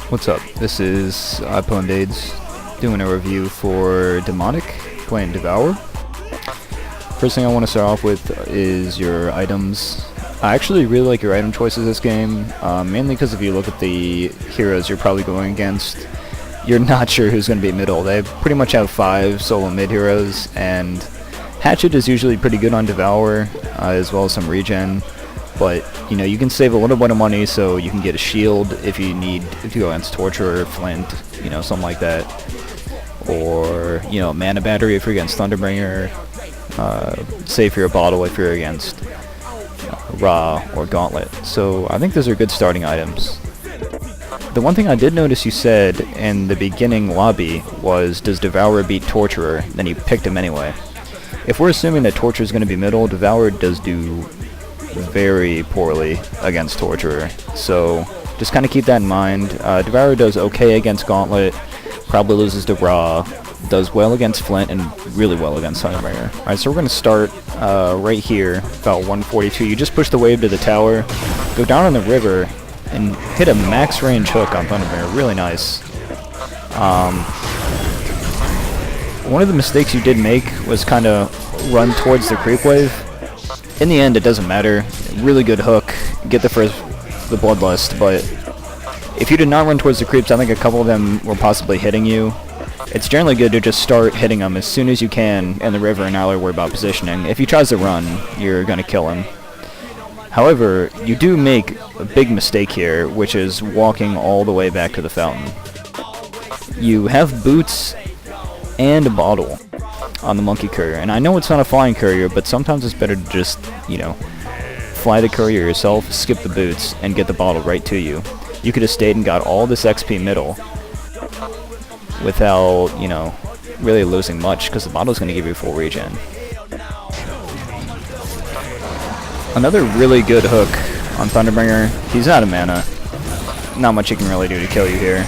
What's up? This is iPwnedades doing a review for Demonic, playing Devour. First thing I want to start off with is your items. I actually really like your item choices this game, mainly because if you look at the heroes you're probably going against, you're not sure who's going to be middle. They pretty much have 5 solo mid heroes, and Hatchet is usually pretty good on Devour, as well as some regen. But, you know, you can save a little bit of money so you can get a shield if you go against Torturer, Flint, you know, something like that. Or, you know, mana battery if you're against Thunderbringer. Save for your bottle if you're against Ra or Gauntlet. So I think those are good starting items. The one thing I did notice you said in the beginning lobby was, does Devourer beat Torturer? Then you picked him anyway. If we're assuming that Torturer is going to be middle, Devourer does do very poorly against Torturer, so just kind of keep that in mind. Devourer does okay against Gauntlet, probably loses to Ra, does well against Flint, and really well against Thunderbringer. Alright, so we're going to start right here, about 142. You just push the wave to the tower, go down on the river, and hit a max range hook on Thunderbringer. Really nice. One of the mistakes you did make was kind of run towards the creep wave. In the end, it doesn't matter. Really good hook. Get the Bloodlust, but if you did not run towards the creeps, I think a couple of them were possibly hitting you. It's generally good to just start hitting them as soon as you can in the river and not worry about positioning. If he tries to run, you're going to kill him. However, you do make a big mistake here, which is walking all the way back to the fountain. You have boots and a bottle on the monkey courier, and I know it's not a flying courier, but sometimes it's better to just, you know, fly the courier yourself, skip the boots, and get the bottle right to you. You could have stayed and got all this XP middle without, you know, really losing much, because the bottle's going to give you full regen. Another really good hook on Thunderbringer. He's out of mana. Not much you can really do to kill you here.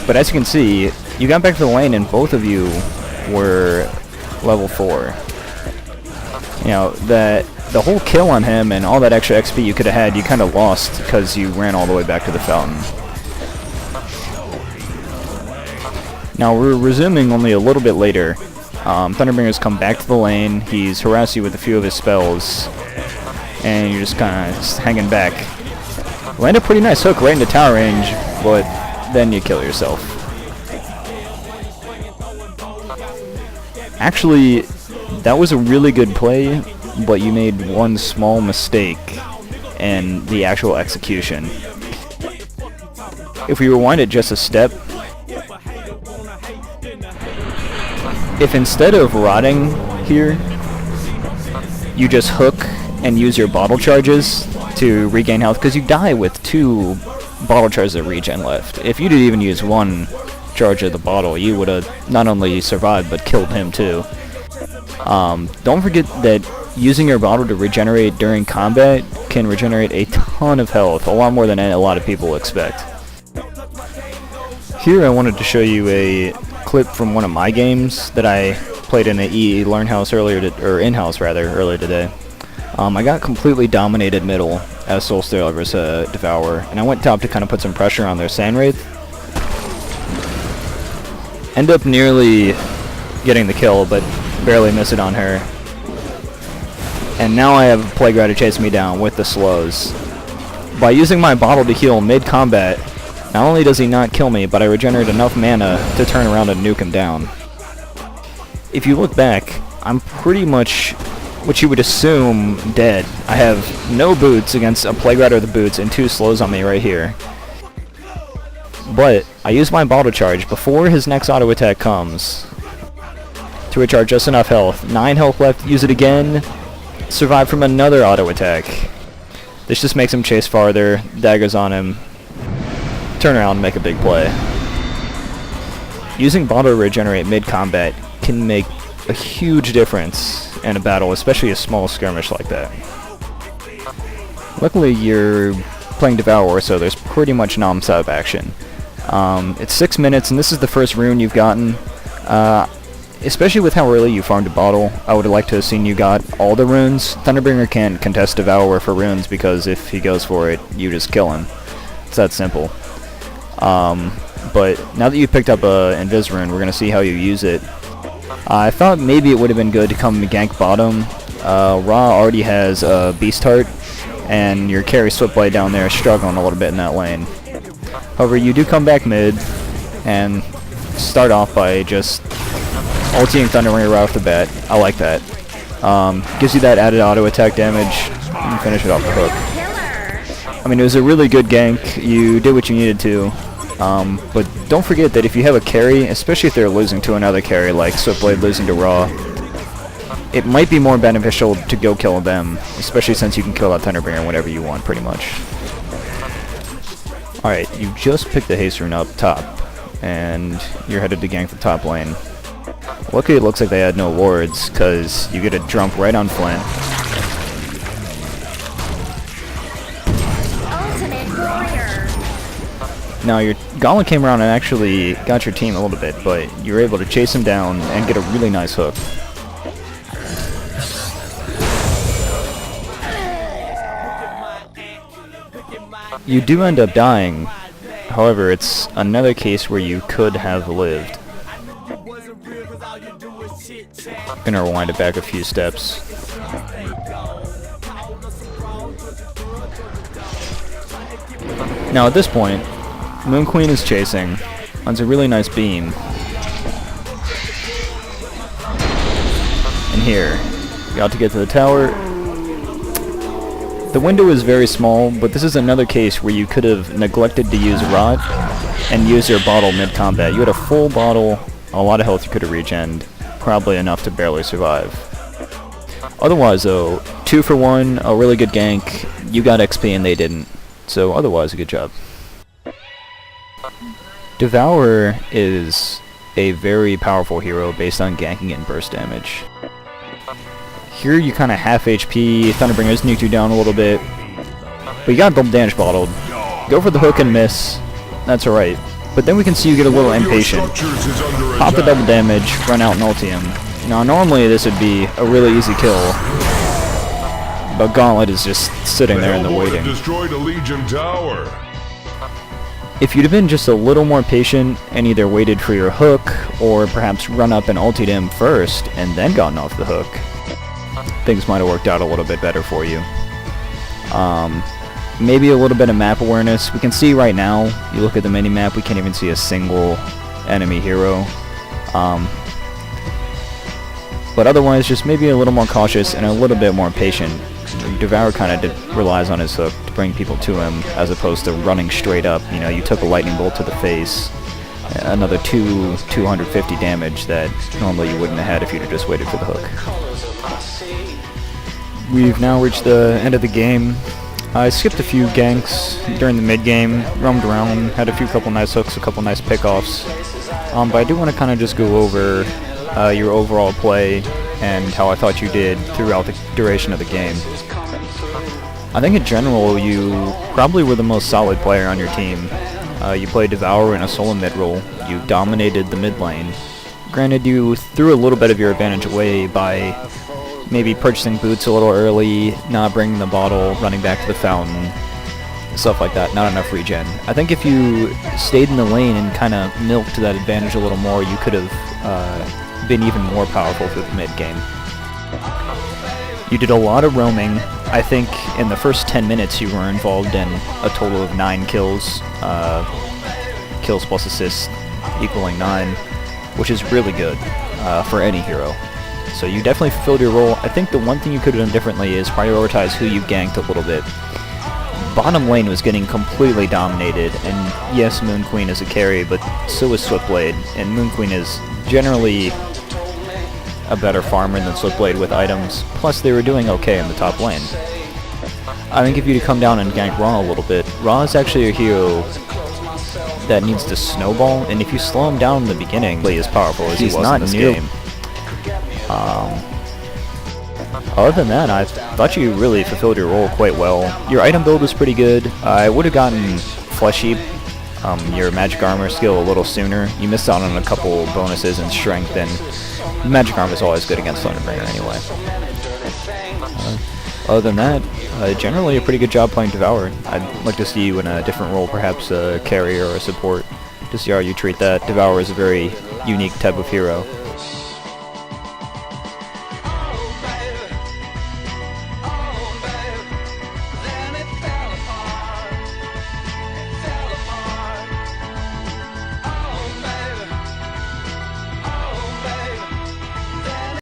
But as you can see, you got back to the lane and both of you were level 4. You know, the whole kill on him and all that extra XP you could have had, you kind of lost because you ran all the way back to the fountain. Now we're resuming only a little bit later. Thunderbringer's come back to the lane, he's harassed you with a few of his spells, and you're just kind of hanging back. Land a pretty nice hook right into tower range, but then you kill yourself. Actually, that was a really good play, but you made one small mistake in the actual execution. If we rewind it just a step, if instead of rotting here, you just hook and use your bottle charges to regain health, because you die with 2 bottle charges of regen left. If you didn't even use 1 charge of the bottle, you would have not only survived but killed him too. Don't forget that using your bottle to regenerate during combat can regenerate a ton of health, a lot more than a lot of people expect. Here I wanted to show you a clip from one of my games that I played in the Learnhouse in-house earlier today. I got completely dominated middle as Soulstealer versus Devourer, and I went top to kind of put some pressure on their Sandwraith. End up nearly getting the kill, but barely miss it on her. And now I have Plague Rider chasing me down with the slows. By using my bottle to heal mid-combat, not only does he not kill me, but I regenerate enough mana to turn around and nuke him down. If you look back, I'm pretty much what you would assume dead. I have no boots against a Plague Rider with the boots and 2 slows on me right here. But I use my bottle charge before his next auto attack comes to recharge just enough health. 9 health left, use it again, survive from another auto attack. This just makes him chase farther, daggers on him, turn around and make a big play. Using bottle to regenerate mid-combat can make a huge difference in a battle, especially a small skirmish like that. Luckily you're playing Devourer, so there's pretty much non-stop action. It's 6 minutes, and this is the first rune you've gotten. especially with how early you farmed a bottle, I would have liked to have seen you got all the runes. Thunderbringer can't contest Devour for runes because if he goes for it, you just kill him. It's that simple. But now that you've picked up a Invis rune, we're going to see how you use it. I thought maybe it would have been good to come gank bottom. Ra already has a Beast Heart, and your carry Switchblade down there is struggling a little bit in that lane. However, you do come back mid, and start off by just ulting Thunderbringer right off the bat. I like that. Gives you that added auto attack damage, and finish it off the hook. I mean, it was a really good gank. You did what you needed to. But don't forget that if you have a carry, especially if they're losing to another carry like Switchblade losing to Ra, it might be more beneficial to go kill them, especially since you can kill that Thunderbringer whenever you want, pretty much. Alright, you just picked the haste rune up top, and you're headed to gank the top lane. Luckily it looks like they had no wards, because you get a jump right on Flint. Now your Gauntlet came around and actually got your team a little bit, but you were able to chase him down and get a really nice hook. You do end up dying, however it's another case where you could have lived. I'm gonna rewind it back a few steps. Now at this point, Moon Queen is chasing. Runs a really nice beam. And here, got to get to the tower. The window is very small, but this is another case where you could have neglected to use Rot and use your bottle mid-combat. You had a full bottle, a lot of health you could have regened, probably enough to barely survive. Otherwise though, 2 for 1, a really good gank, you got XP and they didn't. So otherwise, a good job. Devour is a very powerful hero based on ganking and burst damage. Here you kind of half HP, Thunderbringer's nuked you down a little bit, but you got double damage bottled. Go for the hook and miss, that's alright. But then we can see you get a little impatient. Pop the double damage, run out and ulti him. Now normally this would be a really easy kill, but Gauntlet is just sitting there in the waiting. Destroyed a Legion tower. If you'd have been just a little more patient and either waited for your hook, or perhaps run up and ultied him first and then gotten off the hook, things might have worked out a little bit better for you. Maybe a little bit of map awareness. We can see right now, you look at the mini-map, we can't even see a single enemy hero. But otherwise, just maybe a little more cautious and a little bit more patient. Devour kind of relies on his hook to bring people to him, as opposed to running straight up. You know, you took a lightning bolt to the face, another 250 damage that normally you wouldn't have had if you'd have just waited for the hook. We've now reached the end of the game. I skipped a few ganks during the mid-game, roamed around, had a couple nice hooks, a couple nice pickoffs. But I do want to kind of just go over your overall play and how I thought you did throughout the duration of the game. I think in general you probably were the most solid player on your team. You played Devour in a solo mid role. You dominated the mid lane. Granted, you threw a little bit of your advantage away by maybe purchasing boots a little early, not bringing the bottle, running back to the fountain, stuff like that, not enough regen. I think if you stayed in the lane and kind of milked that advantage a little more, you could have been even more powerful through the mid game. You did a lot of roaming. I think in the first 10 minutes you were involved in a total of 9 kills, kills plus assists equaling 9, which is really good for any hero. So you definitely fulfilled your role. I think the one thing you could have done differently is prioritize who you ganked a little bit. Bottom lane was getting completely dominated, and yes, Moon Queen is a carry, but so is Switchblade, and Moon Queen is generally a better farmer than Switchblade with items, plus they were doing okay in the top lane. I think if you come down and gank Ra a little bit, Ra is actually a hero that needs to snowball, and if you slow him down in the beginning, he is powerful as he was in this game. Other than that, I thought you really fulfilled your role quite well. Your item build was pretty good. I would have gotten Flesh Heap, your magic armor skill, a little sooner. You missed out on a couple bonuses in strength and Magic Arm is always good against Thunderbringer anyway. Other than that, generally a pretty good job playing Devour. I'd like to see you in a different role, perhaps a carrier or a support, to see how you treat that. Devour is a very unique type of hero.